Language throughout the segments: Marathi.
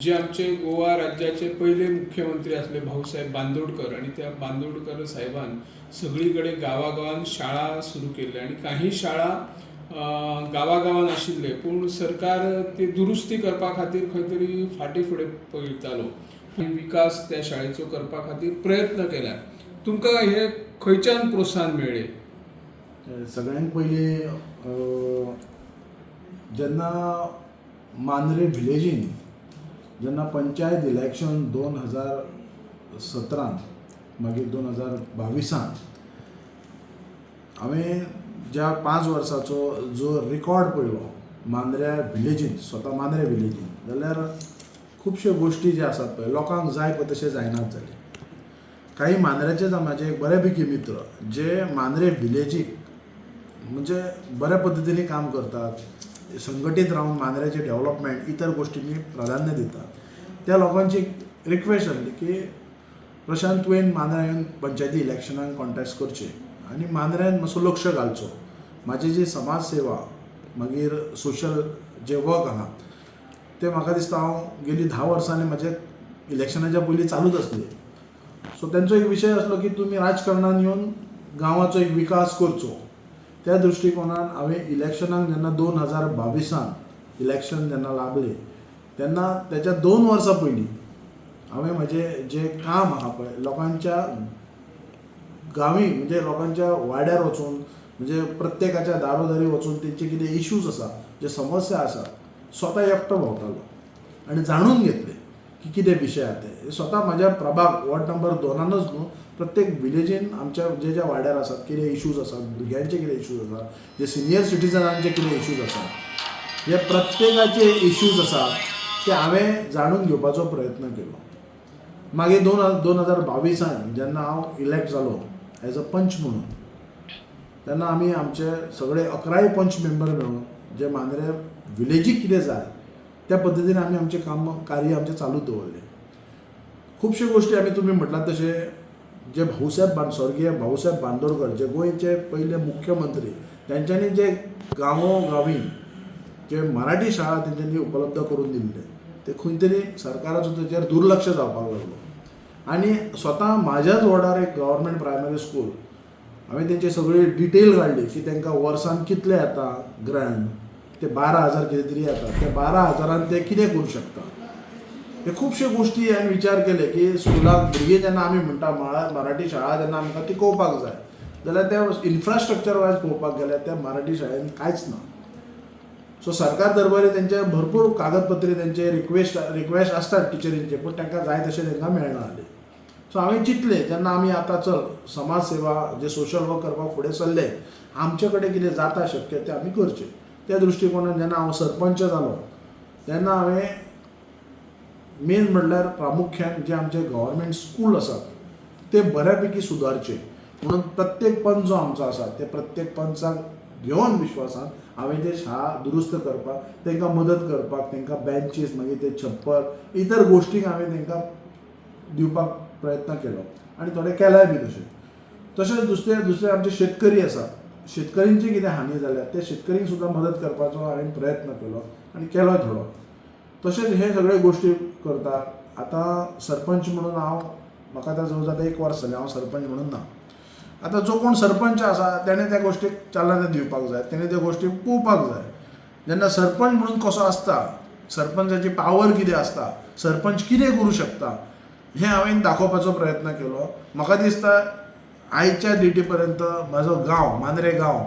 जे आमचे गोवा राज्याचे पहिले मुख्यमंत्री असले भाऊसाहेब बांदोडकर आणि त्या बांदोडकर साहेबान सगळीकडे गावागावान शाळा सुरू केल्या आणि काही शाळा गावागावान आशिल्ले पूण सरकार ते दुरुस्ती करपा खातीर खंय तरी फाटी फुडें पळयतालो आणि विकास त्या शाळेचो करपा खातीर प्रयत्न केला. तुमकां हे खंयच्यान प्रोत्साहन मेळ्ळें? सगळ्यांत पयलीं जेन्ना मांद्रे विलेजीन जेन्ना पंचायत इलेक्शन 2017 मागीर 2022 हांवें ज्या 5 वर्साचो जो रिकॉर्ड पळयलो मांद्र्या विलेजीन, स्वता मांद्रे विलेजीन, जाल्यार खुबश्यो गोश्टी जे आसात पळय लोकांक जाय पळय तशें जायनात जाले. काही मांद्र्याचेच म्हाजे बऱ्यापैकी मित्र जे मांद्रे विलेजीक म्हणजे बऱ्या पद्धतीने काम करतात, संघटीत राहून मांद्र्याचे डेव्हलपमेंट इतर गोष्टींनी प्राधान्य दितात. त्या लोकांची रिक्वेस्ट आसली की प्रशांत तुवें मांद्रा येवन पंचायती इलेक्शनाक कॉन्टेस्ट करचें आनी मांद्र्यान मातसो लक्ष घालचो. म्हाजी जी समाज सेवा मागीर सोशल जे वर्क आहा ते म्हाका दिसता हांव गेली 10 वर्सांनी म्हाजे इलेक्शनाच्या पयलीं चालूच आसली. सो तेंचो एक विशय आसलो की तुमी राजकारणान येवन गांवाचो एक विकास करचो. त्या दृश्टिकोनान हांवें इलेक्शनाक जेन्ना 2022 इलेक्शन जेन्ना लागलें तेन्ना त्याच्या 2 वर्सां पयलीं हांवें म्हजें जें काम आहा पळय लोकांच्या गांवी म्हणजे लोकांच्या वाड्यार वचून म्हणजे प्रत्येकाच्या दारोदारी वचून तेंचे कितें इश्यूज आसा, जे समस्या आसा स्वता एकटो भोंवतालो आनी जाणून घेतले की कितें विशय आहा ते. स्वता म्हाज्या प्रभाग वॉर्ड नंबर 2नूच न्हू प्रत्येक विलेजीन आमच्या ज्या वाड्यार आसात कितें इश्यूज आसात, भुरग्यांचे कितें इश्यूज आसात, जे सिनियर सिटिजनांचे कितें इश्यूज आसात, हे प्रत्येकाचे इश्यूज आसात ते हांवें जाणून घेवपाचो प्रयत्न केलो. मागीर 2022 जेन्ना हांव इलेक्ट जालो एज अ पंच म्हणून तेन्ना आमी आमचे सगळे 11 पंच मेंबर मेळून जे मांद्रे विलेजीक कितें जाय त्या पद्दतीन आमी आमचें कार्य आमचें चालू दवरलें. खुबश्यो गोश्टी आमी तुमी म्हटलात तशें जे स्वर्गीय भाऊसाहेब बांदोडकर जे गोंयचे पयले मुख्यमंत्री तेंच्यांनी जे गांवोगावी जे मराठी शाळा तेंच्यांनी उपलब्ध करून दिल्ले ते खंय तरी सरकाराचो तेचेर दुर्लक्ष जावपाक लागलो. आनी स्वता म्हाज्याच वॉर्डार एक गव्हर्मेंट प्रायमरी स्कूल हांवें तेंची सगळी डिटेल काडली की तांकां वर्सान कितले येता ग्रँड, ते 12,000 कितें तरी येता, त्या 12,000 ते कितें करूं शकता. हे खुबश्यो गोश्टी हांवें विचार केले की स्कुलाक भुरगीं जेन्ना आमी म्हणटा मराठी शाळा जेन्ना आमकां तिकोवपाक जाय जाल्यार त्या इन्फ्रास्ट्रक्चर वायज पळोवपाक गेल्यार त्या मराठी शाळेन कांयच ना. सो सरकार दरबारी तेंचे भरपूर कागदपत्री तेंचे रिक्वेस्ट आसतात टिचरींचे, पूण तांकां जाय तशें तांकां मेळना जालें. सो हांवें चिंतलें जेन्ना आमी आतां चल समाज सेवा जे सोशल वर्क करपाक फुडें सरले आमचे कडेन कितें जाता शक्य तें आमी करचें. त्या दृश्टिकोनान जेन्ना हांव सरपंच जालो तेन्ना हांवें मेन म्हणल्यार प्रामुख्यान जे आमचे गव्हर्मेंट स्कूल आसात ते बऱ्यापैकी सुदारचे म्हणून प्रत्येक पंच जो आमचो आसा ते प्रत्येक पंचाक घेवन विश्वासान हांवें ते शाळा दुरुस्त करपाक तांकां मदत करपाक तांकां बेंचीस मागीर ते छप्पर इतर गोश्टीक हांवें तांकां दिवपाक प्रयत्न केलो आनी थोडे केलाय बी तशेंच दुसरे आमचे शेतकरी आसात, शेतकऱ्यांची कितें हानी जाल्यार ते शेतकऱ्यांक सुद्दां मदत करपाचो हांवें प्रयत्न केलो आनी केलोय थोडो. तशेंच हे सगळे गोश्टी करता. आतां सरपंच म्हणून म्हाका आतां जवळ जाता 1 वर्स जालें हांव सरपंच म्हणून ना. आतां जो कोण सरपंच आसा तेणें त्या गोश्टीक चालना दिवपाक जाय, तेणें त्या गोश्टी पळोवपाक जाय. जेन्ना सरपंच म्हणून कसो आसता, सरपंचाची पावर कितें आसता, सरपंच कितें करूं शकता हें हांवें दाखोवपाचो प्रयत्न केलो. म्हाका दिसता आयच्या डेटी पर्यंत म्हाजो गांव मांद्रे गांव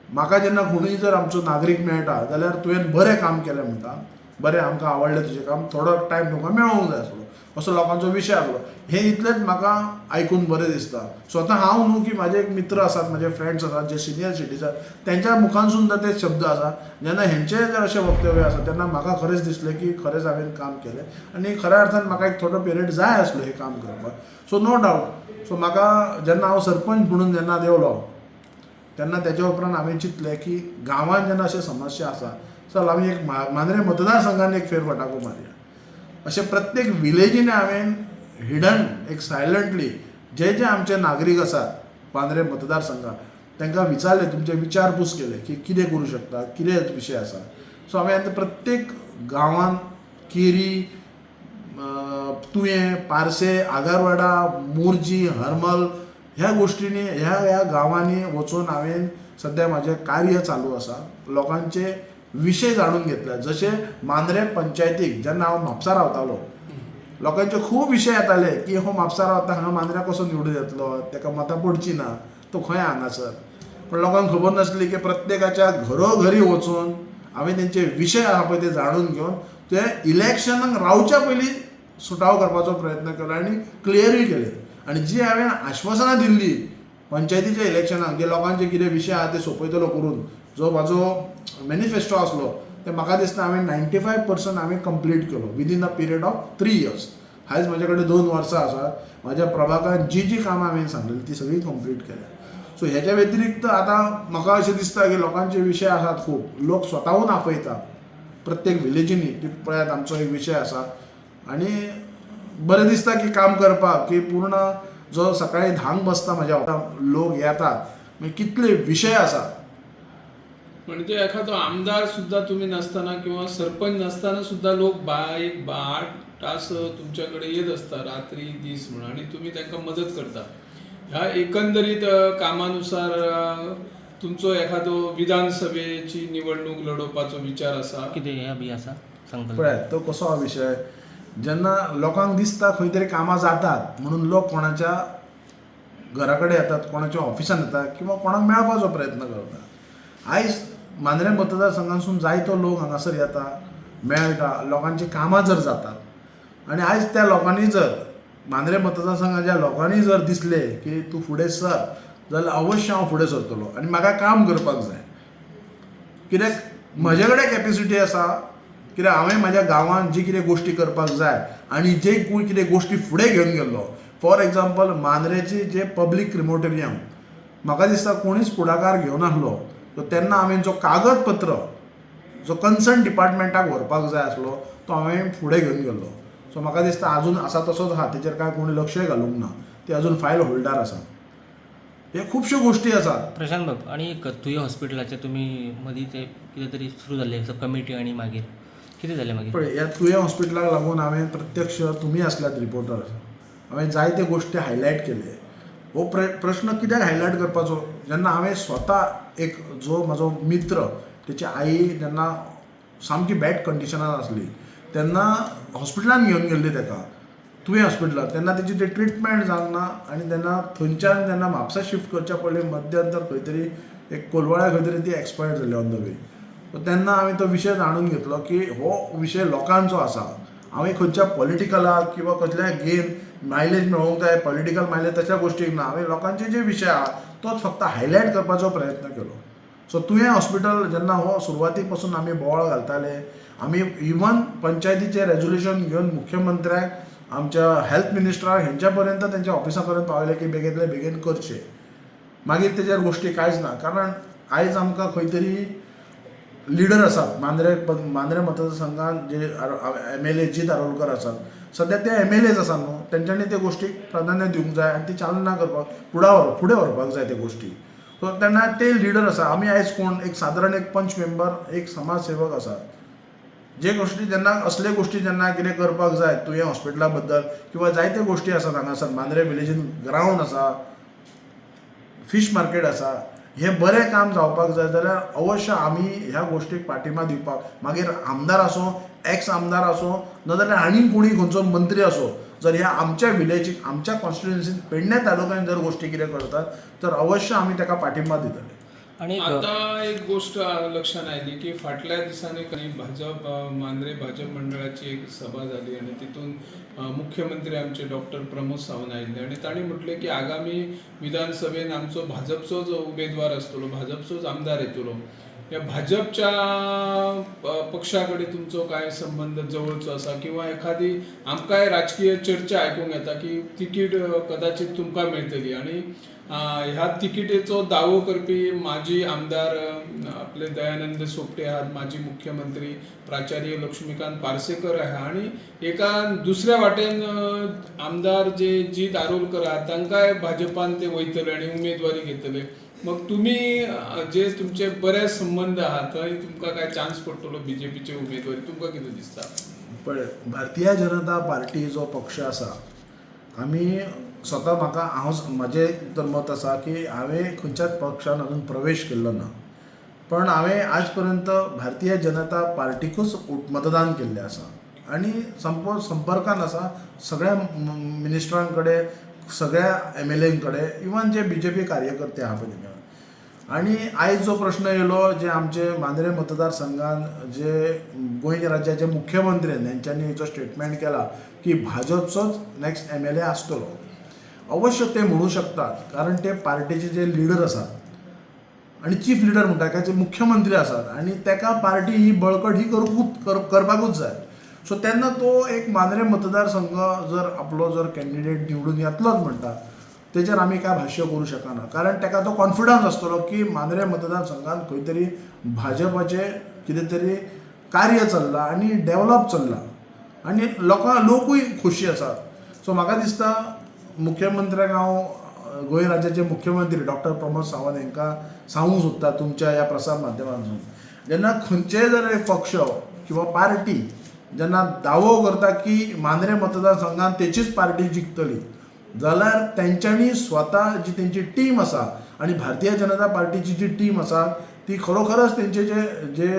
म्हाका जेन्ना कोणूय जर आमचो नागरीक मेळटा जाल्यार तुवें बरें काम केलें म्हणटा, बरें आमकां आवडलें तुजें काम, थोडो टायम तुमकां मेळोंक जाय आसलो असो लोकांचो विशय आसलो. हें इतलेंच म्हाका आयकून बरें दिसता. स्वता हांव न्हू की म्हाजे एक मित्र आसात, म्हाजे फ्रेंड्स आसात जे सिनियर सिटीजन तेंच्या मुखान सुद्दां ते शब्द आसा. जेन्ना हेंचे जर अशें वक्तव्य आसा तेन्ना म्हाका खरेंच दिसलें की खरेंच हांवें काम केलें आनी खऱ्या अर्थान म्हाका एक थोडो पिरियड जाय आसलो हें काम करपाक. So no doubt. सो म्हाका जेन्ना हांव सरपंच म्हणून जेन्ना देवलो तेन्ना तेच्या उपरांत हांवें चिंतलें की गांवांत जेन्ना अशे समस्या आसा चल आमी एक मांद्रे मतदारसंघान एक फेरफटाको मारया. अशें प्रत्येक विलेजीन हांवें हिडन एक सायलंटली जे आमचे नागरीक आसात मांद्रे मतदारसंघात तांकां विचारलें, तुमचे विचारपूस केले की कितें करूं शकता, कितें विशय आसा. सो हांवें आतां प्रत्येक गांवांत केरी तुयें, पारसे, आगारवाडा, मोर्जी, हरमल ह्या गोष्टींनी ह्या गांवांनी वचून हांवें सध्या म्हाजें कार्य चालू आसा. लोकांचे विशय जाणून घेतले. जशे मांद्रे पंचायतीक जेन्ना हांव म्हापसा रावतालो लोकांचे खूब विशय येताले की हो म्हापसा रावता हांगा मांद्र्या कसो निवडून येतलो, ताका मतां पडची ना, तो खंय हांगासर. पूण लोकांक खबर नासली की प्रत्येकाच्या घरोघरी वचून हांवें तेंचे विशय आसा पळय ते जाणून घेवन ते इलेक्शनाक रावच्या पयलीं सुटावो करपाचो प्रयत्न केलो आनी क्लियरूय केले. आनी जी हांवें आश्वासनां दिल्ली पंचायतीच्या इलेक्शनाक जे लोकांचे कितें विशय आहा ते सोंपयतलो करून, जो म्हाजो मॅनिफेस्टो आसलो ते म्हाका दिसता हांवें 95% हांवें कंप्लीट केलो within a period of 3 years. आयज म्हाजे कडेन 2 वर्सां आसा. म्हाज्या प्रभागांत जी कामां हांवें सांगलेली ती सगळी कंप्लीट केल्या. सो हेच्या व्यतिरिक्त आतां म्हाका अशें दिसता की लोकांचे विशय आसात खूब. लोक स्वताहून आपयता प्रत्येक विलेजींनी की पळयात आमचो एक विशय आसा. आनी बरें दिसता की काम करपाक की पूर्ण जो सकाळीं 10 बसता म्हाज्या लोक येतात मागीर कितले विशय आसात. म्हणजे एखादो आमदार सुद्धा तुम्ही नसताना किंवा सरपंच नसताना सुद्धा लोक 8 तास तुमच्याकडे येत असतात रात्री दीस म्हणून आणि तुम्ही त्यांना मदत करता. ह्या एकंदरीत कामानुसार तुमचो एखादो विधानसभेची निवडणूक लढोवपाचो विचार आसा कितें हें बी आसा संकल्प? पळयात तो कसो हा विशय, जेन्ना लोकांक दिसता खंय तरी कामां जातात म्हणून लोक कोणाच्या घरा कडेन येतात, कोणाच्या ऑफिसान येतात किंवा कोणाक मेळपाचो प्रयत्न करता. आयज मांद्रे मतदारसंघासून जायतो लोक हांगासर येता, मेळटा, लोकांची कामां जर जातात आनी आयज त्या लोकांनी जर मांद्रे मतदारसंघाच्या लोकांनी जर दिसले की तूं फुडें सर जाल्यार अवश्य हांव फुडें सरतलो आनी म्हाका काम करपाक जाय. कित्याक म्हजे कडेन कॅपेसिटी आसा, कित्याक हांवें म्हाज्या गांवांत जी कितें गोश्टी करपाक जाय आनी जे कोण कितें गोश्टी फुडें घेवन गेल्लो, फॉर एग्जाम्पल मांद्रेची जे पब्लीक क्रिमोटोरियम म्हाका दिसता कोणीच फुडाकार घेवनासलो. सो तेन्ना हांवें जो कागदपत्र जो कन्सर्न डिपार्टमेंटाक व्हरपाक जाय आसलो तो हांवें फुडें घेवन गेल्लो. सो म्हाका दिसता अजून आसा तसोच आहा, तेचेर कांय कोणी लक्षय घालूंक ना. ते अजून फायल होल्डार आसा. हे खुबश्यो गोश्टी आसात. प्रशांत बाब, आणि एक तुया हॉस्पिटलाचे तुमी मदीं ते कितें तरी सुरू जाल्ले कमिटी आनी मागीर कितें जालें मागीर? पळय ह्या तुया हॉस्पिटलाक लागून हांवें प्रत्यक्ष तुमी आसल्यात रिपोर्टर, हांवें जायते गोश्टी हायलायट केले. हो प्रश्न कित्याक हायलायट करपाचो, जेन्ना हांवें स्वता एक जो म्हजो मित्र तेची आई जेन्ना सामकी बॅड कंडिशनान आसली तेन्ना हॉस्पिटलान घेवन गेल्ली ताका तुवें हॉस्पिटलांत, तेन्ना तेची ते ट्रिटमेंट जावंक ना आनी तेन्ना थंयच्यान जेन्ना म्हापसा शिफ्ट करच्या पडलें मध्यंतर खंय तरी एक कोलवाळ्या खंय तरी ती एक्सपायर जाली ऑन द वे. सो तेन्ना हांवें तो विशय जाणून घेतलो की हो विशय लोकांचो आसा. हांवें खंयच्या पॉलिटिकलाक किंवा कसल्याय गेन मायलेज मेळोवंक जाय, पॉलिटिकल मायलेज तशा गोश्टीक ना. हांवें लोकांचे जे विशय आहा तोच फक्त हायलायट करपाचो प्रयत्न केलो. सो तुवें हॉस्पिटल जेन्ना हो सुरवाती पासून आमी बोवाळ घालताले, आमी इवन पंचायतीचें रेजोल्युशन घेवन मुख्यमंत्र्याक, आमच्या हेल्थ मिनिस्टराक हेंच्या पर्यंत तेंच्या ऑफिसा पर्यंत पावयलें की बेगींतले बेगीन करचें. मागीर तेजेर गोश्टी कांयच ना. कारण आयज आमकां खंय तरी लिडर आसात मांद्रे मतदारसंघात जे MLA जीत आरोलकर आसात, सद्या ते MLAच आसात न्हू, तेंच्यांनी ते गोश्टीक प्राधान्य दिवंक जाय आनी ती चालना करपाक फुडें व्हरपाक जाय ते गोश्टी. सो तेन्ना ते लिडर आसा. आमी आयज कोण एक सादारण एक पंच मेंबर, एक समाजसेवक आसा. जे गोश्टी जेन्ना असले गोश्टी जेन्ना कितें करपाक जाय तुवें हॉस्पिटला बद्दल किंवा जायते गोश्टी आसात हांगासर मांद्रे विलेजीन ग्रावंड आसा, फीश मार्केट आसा, हें बरें काम जावपाक जाय जाल्यार अवश्य आमी ह्या गोश्टीक पाठिंबा दिवपाक, मागीर आमदार आसूं, एक्स आमदार आसूं, नाजाल्यार आनी कोणी खंयचो मंत्री आसूं, जर ह्या आमच्या विलेजीक, आमच्या कॉन्स्टिट्युएन्सीन पेडणे तालुक्यान जर गोश्टी कितें करतात तर अवश्य आमी ताका पाठिंबा दितले. आणि आता एक गोष्ट लक्षात आयली की फाटल्या दिसांनी भाजप मांद्रे भाजप मंडळाची एक सभा झाली आणि तितून मुख्यमंत्री आमचे डॉक्टर प्रमोद सावंत आयिल्ले आणि तांणी म्हटले की आगामी विधानसभेन आमचो भाजपचोच उमेदवार आसतलो, भाजपचोच आमदार येतलो. या भाजपच्या पक्षा कडेन तुमचो काय संबंध जवळचो आसा किंवा एखादी आमकांय राजकीय चर्चा आयकूंक येता की तिकीट कदाचित तुमकां मेळटली आणि ह्या तिकिटेचो दावो करपी माजी आमदार आपले दयानंद सोपटे आहात, माजी मुख्यमंत्री प्राचार्य लक्ष्मीकांत पार्सेकर आहा आणि एका दुसऱ्या वाटेन आमदार जे जीत आरोलकर आहात तांकांय भाजपान ते वयतले आणि उमेदवारी घेतले. मग तुम्ही जे तुमचे बरे संबंध आहात थंय तुमकां काय चान्स पडटलो BJPचे उमेदवारी, तुमकां कितें दिसता? पळय भारतीय जनता पार्टी जो पक्ष आसा आमी स्वता म्हजें तर मत आसा की हांवें खंयच्याच पक्षान अजून प्रवेश केल्लो ना, पण हांवें आज पर्यंत भारतीय जनता पार्टीकूच मतदान केल्लें आसा आनी संपर्कान आसा सगळ्या मिनिस्टरां कडेन, सगळ्या MLA कडेन, इवन जे BJP कार्यकर्ते आहा पळय थिंगा. आनी आयज जो प्रश्न येयलो जे आमचे मांद्रे मतदारसंघान जे गोंय राज्याचे मुख्यमंत्री हेंच्यांनी हेचो स्टेटमेंट केला की भाजपचोच नेक्स्ट MLA आसतलो. अवश्य ते म्हणू शकतात, कारण ते पार्टीचे जे लिडर आसात आनी चीफ लिडर म्हणटा जे मुख्यमंत्री आसात आनी ताका पार्टी ही बळकट ही करपाकूच जाय. सो तेन्ना तो एक मांद्रे मतदारसंघ जर आपलो जर कॅन्डिडेट निवडून येतलोच म्हणटा तेचेर आमी काय भाश्य करूं शकना, कारण ताका तो कॉन्फिडन्स आसतलो की मांद्रे मतदारसंघात खंय तरी भाजपाचें कितें तरी कार्य चल्लां आनी डेव्हलप चल्लां आनी लोकूय खोशी आसात. सो म्हाका दिसता मुख्यमंत्र्याक हांव गोंय राज्याचे मुख्यमंत्री डॉक्टर प्रमोद सावंत हांकां सांगूंक सोदता तुमच्या ह्या प्रसार माध्यमांतून, जेन्ना खंयचेय जर एक पक्ष किंवा पार्टी जेन्ना दावो करता की मांद्रे मतदारसंघात तेचीच पार्टी जिखतली, जाल्यार तेंच्यांनी स्वता जी तेंची टीम आसा आनी भारतीय जनता पार्टीची जी टीम आसा ती खरोखरच तेंचे जे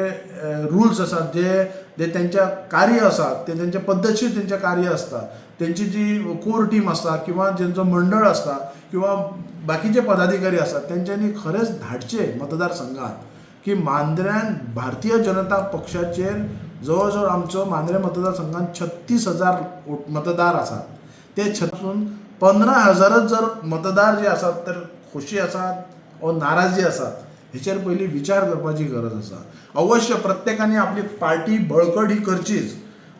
रुल्स आसात, जे तेंच्या कार्य आसात ते तेंचे पद्दतशीर तेंचें कार्य आसता, तेंची जी कोर टीम आसता किंवा जेंचो मंडळ आसता किंवा बाकीचे पदाधिकारी आसात तेंच्यांनी खरेंच धाडचे मतदारसंघात की मांद्र्यान भारतीय जनता पक्षाचेर जवळ जवळ आमचो मांद्रे मतदारसंघात 36,000 मतदार आसात. ते 15,000च जर मतदार जे आसात तर खोशी आसात वा नाराजी आसात हेचेर पयलीं विचार करपाची गरज आसा. अवश्य प्रत्येकाने आपली पार्टी बळकट ही करचीच.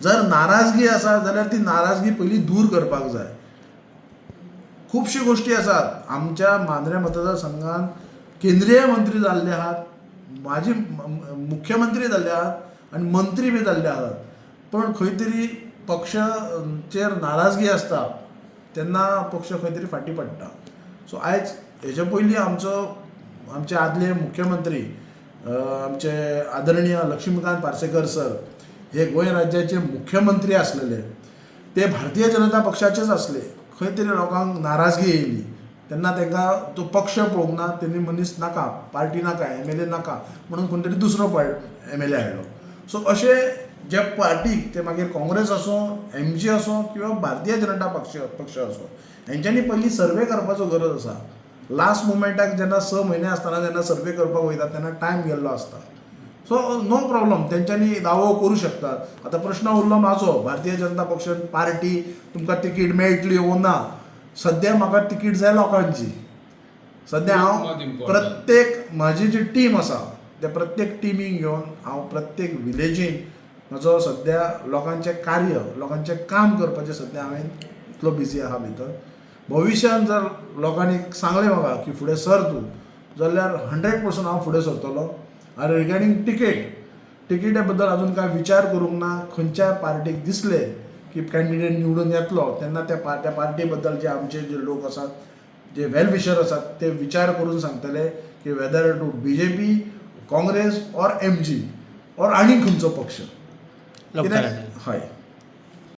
जर नाराजगी आसा जाल्यार ती नाराजगी पयलीं दूर करपाक जाय. खुबशी गोश्टी आसात आमच्या मांद्रे मतदारसंघात केंद्रीय मंत्री जाल्ले आहात, माजी मुख्यमंत्री जाल्ले आहात आनी मंत्री बी जाल्ले आहात, पण खंय तरी पक्षाचेर नाराजगी आसता तेन्ना पक्ष खंय तरी फाटीं पडटा. सो आयज हेचे पयलीं आमचे आदले मुख्यमंत्री आमचे आदरणीय लक्ष्मीकांत पार्सेकर सर हे गोंय राज्याचे मुख्यमंत्री आसलेले, ते भारतीय जनता पक्षाचेच आसले. खंय तरी लोकांक नाराजगी येयली तेन्ना तांकां तो पक्ष पळोवंक ना, तेणी मनीस नाका, पार्टी नाका, MLA नाका म्हणून खंय तरी दुसरो MLA हाडलो. सो अशे जे पार्टीक ते मागीर काँग्रेस आसूं, MG आसूं किंवा भारतीय जनता पक्ष आसूं हेंच्यांनी पयलीं सर्वे करपाचो गरज आसा. लास्ट मुमेंटाक जेन्ना 6 म्हयने आसतना जेन्ना सर्वे करपाक वयता तेन्ना टायम गेल्लो आसता. सो नो प्रॉब्लम, तेंच्यांनी दावो करूं शकतात. आतां प्रश्न उरलो म्हाजो, भारतीय जनता पक्ष पार्टी तुमकां तिकीट मेळटली वो ना. सद्या म्हाका तिकीट जाय लोकांची. सद्या हांव प्रत्येक म्हाजी जी टीम आसा त्या प्रत्येक टिमीक घेवन हांव प्रत्येक विलेजीन म्हजो सद्या लोकांचें कार्य, लोकांचें काम करपाचें सद्या हांवें इतलो बिजी आहा भितर. भविश्यान जर लोकांनी सांगलें म्हाका की फुडें सर तूं, जाल्यार 100% हांव फुडें सरतलो. आनी रिगार्डींग तिकेटे बद्दल अजून कांय विचार करूंक ना. खंयच्याय पार्टीक दिसलें की कॅन्डिडेट निवडून येतलो तेन्ना त्या पार्टी बद्दल जे आमचे जे लोक आसात, जे वेल विशर आसात, ते विचार करून सांगतले की whether to BJP, Congress or MG or आनी खंयचो पक्ष. हय.